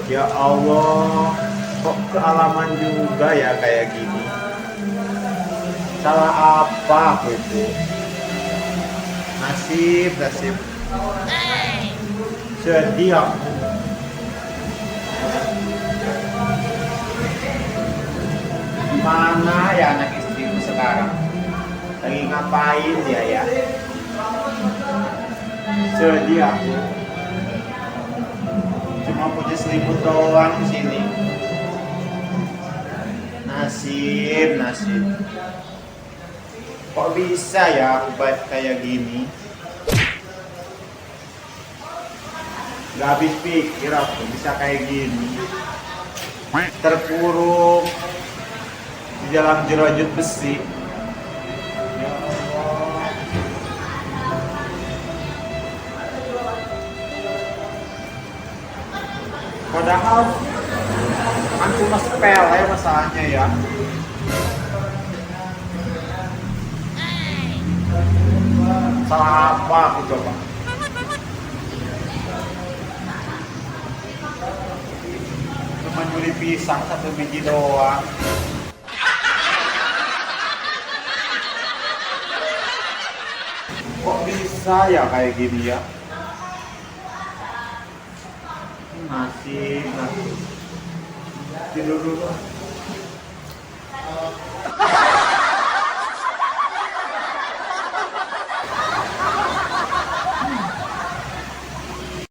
Ya Allah, kok kealaman juga ya kayak gini. Salah apa aku itu? Nasib, nasib. Sedih aku. Mana ya anak istriku sekarang? Lagi ngapain dia ya? Sedih aku. Cuma punya selimut doang di sini. Nasib, nasib. Kok bisa ya aku baik kayak gini? Gak habis pikir aku bisa kayak gini. Terpuruk di dalam jeruji besi. Ya Allah. Padahal kan cuma sepele masalahnya ya. Salah apa aku coba? Cuma nyuri pisang satu biji doang. Kok bisa ya kayak gini ya? Masih tidur dulu.